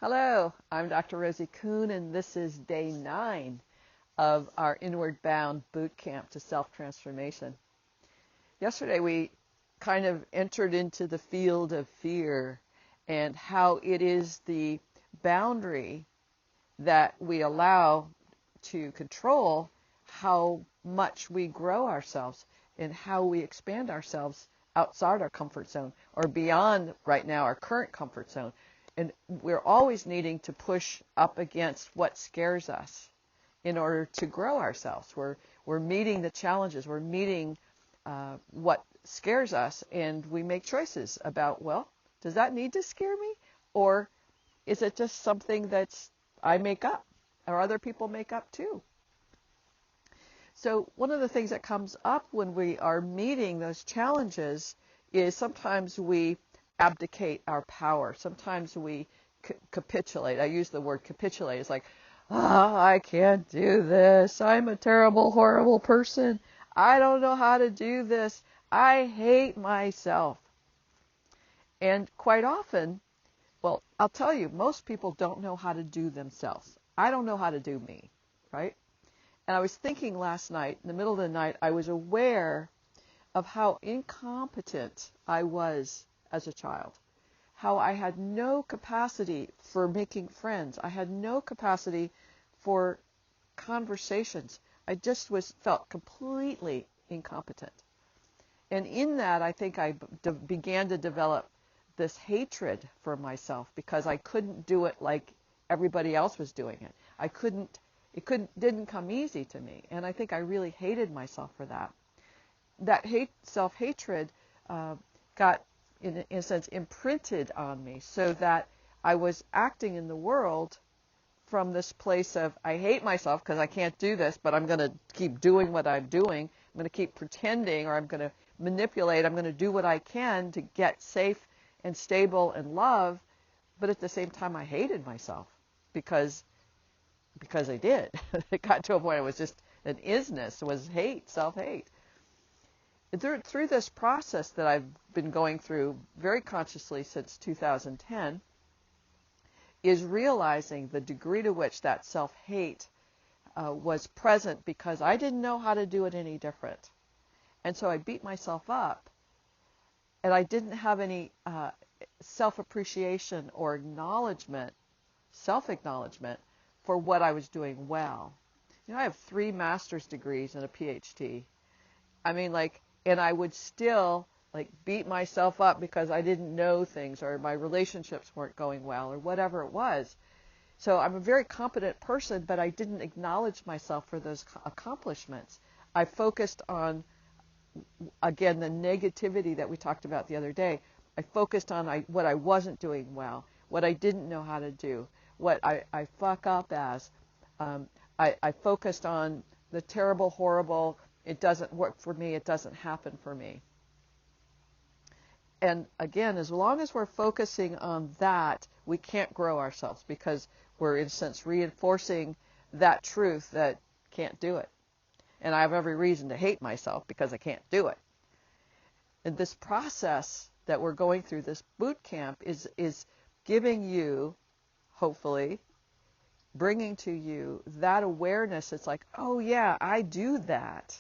Hello, I'm Dr. Rosie Kuhn, and this is day 9 of our Inward Bound Bootcamp to Self-Transformation. Yesterday we kind of entered into the field of fear and how it is the boundary that we allow to control how much we grow ourselves and how we expand ourselves outside our comfort zone or beyond right now our current comfort zone. And we're always needing to push up against what scares us in order to grow ourselves. We're meeting the challenges. We're meeting what scares us, and we make choices about, well, does that need to scare me? Or is it just something that's I make up or other people make up too? So one of the things that comes up when we are meeting those challenges is sometimes we abdicate our power. Sometimes we capitulate. I use the word capitulate. It's like, I can't do this. I'm a terrible, horrible person. I don't know how to do this. I hate myself. And quite often, well, I'll tell you, most people don't know how to do themselves. I don't know how to do me, right? And I was thinking last night, in the middle of the night, I was aware of how incompetent I was as a child, how I had no capacity for making friends. I had no capacity for conversations. I just felt completely incompetent. And in that, I think I began to develop this hatred for myself because I couldn't do it like everybody else was doing it. Didn't come easy to me. And I think I really hated myself for that. That self-hatred got, in a sense, imprinted on me so that I was acting in the world from this place of, I hate myself because I can't do this, but I'm going to keep doing what I'm doing. I'm going to keep pretending, or I'm going to manipulate. I'm going to do what I can to get safe and stable and love. But at the same time, I hated myself because I did. It got to a point it was just an isness, it was hate, self-hate. Through this process that I've been going through very consciously since 2010 is realizing the degree to which that self-hate was present because I didn't know how to do it any different. And so I beat myself up, and I didn't have any self-appreciation or acknowledgement, self-acknowledgement for what I was doing well. You know, I have 3 master's degrees and a PhD. I mean, and I would still beat myself up because I didn't know things or my relationships weren't going well or whatever it was. So I'm a very competent person, but I didn't acknowledge myself for those accomplishments. I focused on, again, the negativity that we talked about the other day. I focused on what I wasn't doing well, what I didn't know how to do, what I fuck up as. I focused on the terrible, horrible, it doesn't work for me, it doesn't happen for me. And again, as long as we're focusing on that, we can't grow ourselves because we're, in a sense, reinforcing that truth that can't do it. And I have every reason to hate myself because I can't do it. And this process that we're going through, this boot camp, is giving you, hopefully, bringing to you that awareness. It's like, oh yeah, I do that.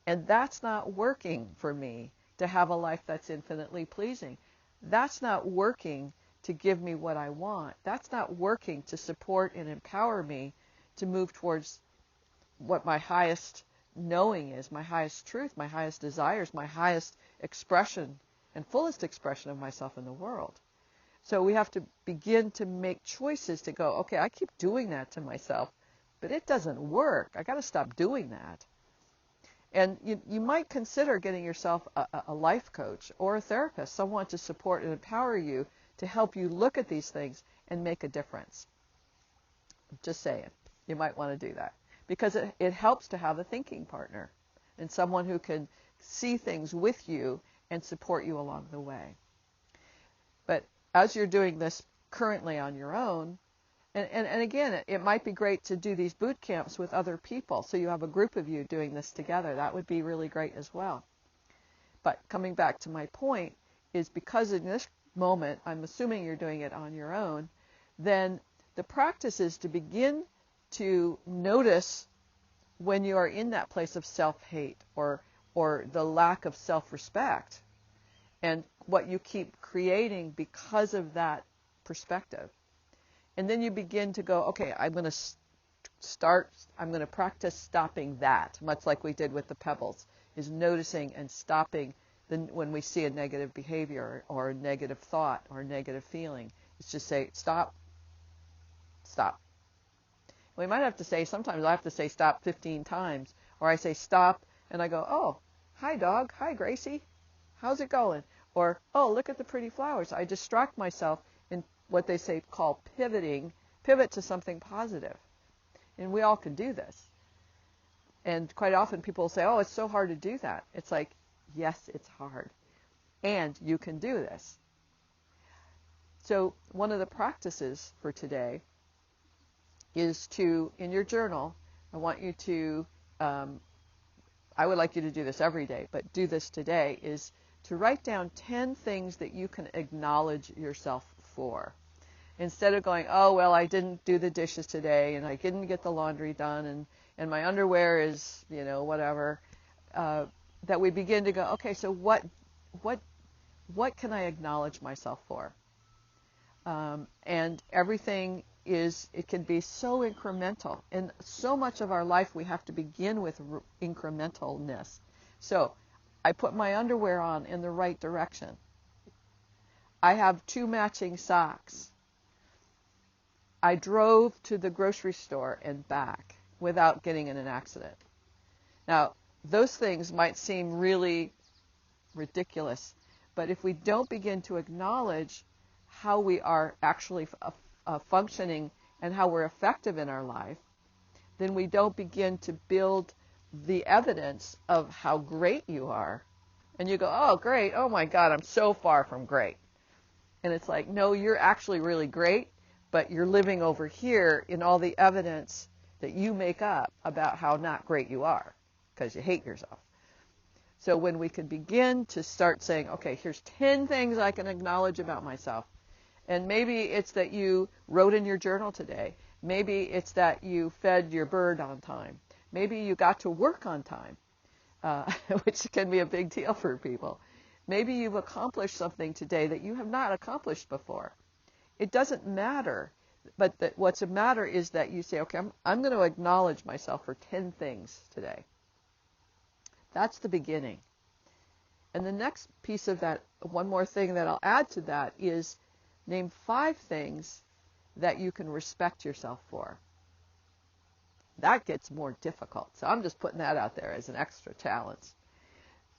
And that's not working for me to have a life that's infinitely pleasing. That's not working to give me what I want. That's not working to support and empower me to move towards what my highest knowing is, my highest truth, my highest desires, my highest expression and fullest expression of myself in the world. So we have to begin to make choices to go, okay, I keep doing that to myself, but it doesn't work. I got to stop doing that. And you might consider getting yourself a life coach or a therapist, someone to support and empower you to help you look at these things and make a difference. Just saying, you might want to do that because it helps to have a thinking partner and someone who can see things with you and support you along the way. But as you're doing this currently on your own, and again, it might be great to do these boot camps with other people, so you have a group of you doing this together. That would be really great as well. But coming back to my point is because in moment, I'm assuming you're doing it on your own, then the practice is to begin to notice when you are in that place of self-hate or the lack of self-respect and what you keep creating because of that perspective. And then you begin to go, okay, I'm going to practice stopping that, much like we did with the pebbles, is noticing and stopping when we see a negative behavior or a negative thought or a negative feeling. It's just say, stop, stop. We might have to say, sometimes I have to say stop 15 times, or I say stop, and I go, oh, hi dog, hi Gracie, how's it going? Or, oh, look at the pretty flowers. I distract myself in what they say call pivot to something positive. And we all can do this. And quite often people say, oh, it's so hard to do that. It's like, yes, it's hard. And you can do this. So one of the practices for today is to, in your journal, I want you to, I would like you to do this every day, but do this today, is to write down 10 things that you can acknowledge yourself for. Instead of going, oh, well, I didn't do the dishes today, and I didn't get the laundry done, and my underwear is, whatever, that we begin to go, okay, so what can I acknowledge myself for? And everything it can be so incremental. In so much of our life, we have to begin with incrementalness. So I put my underwear on in the right direction. I have 2 matching socks. I drove to the grocery store and back without getting in an accident. Now, those things might seem really ridiculous, but if we don't begin to acknowledge how we are actually functioning and how we're effective in our life, then we don't begin to build the evidence of how great you are. And you go, oh, great, oh my God, I'm so far from great. And it's like, no, you're actually really great, but you're living over here in all the evidence that you make up about how not great you are, because you hate yourself. So when we can begin to start saying, okay, here's 10 things I can acknowledge about myself. And maybe it's that you wrote in your journal today. Maybe it's that you fed your bird on time. Maybe you got to work on time, which can be a big deal for people. Maybe you've accomplished something today that you have not accomplished before. It doesn't matter, but what's a matter is that you say, okay, I'm going to acknowledge myself for 10 things today. That's the beginning. And the next piece of that, one more thing that I'll add to that is name 5 things that you can respect yourself for. That gets more difficult. So I'm just putting that out there as an extra challenge.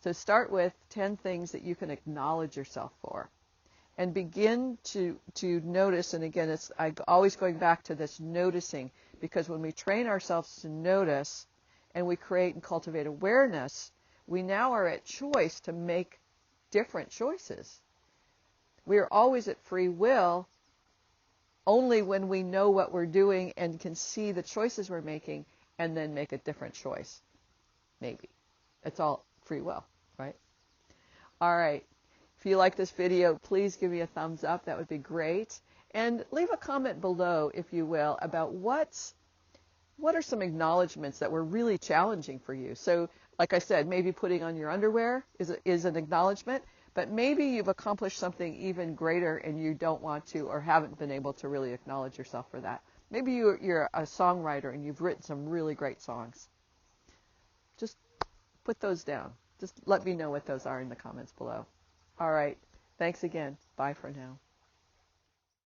So start with 10 things that you can acknowledge yourself for. And begin to notice, and again, I'm always going back to this noticing, because when we train ourselves to notice and we create and cultivate awareness, we now are at choice to make different choices. We are always at free will only when we know what we're doing and can see the choices we're making and then make a different choice. Maybe. It's all free will, right? All right. If you like this video, please give me a thumbs up. That would be great. And leave a comment below, if you will, about what are some acknowledgments that were really challenging for you. So, like I said, maybe putting on your underwear is an acknowledgment, but maybe you've accomplished something even greater and you don't want to or haven't been able to really acknowledge yourself for that. Maybe you're a songwriter and you've written some really great songs. Just put those down. Just let me know what those are in the comments below. All right. Thanks again. Bye for now.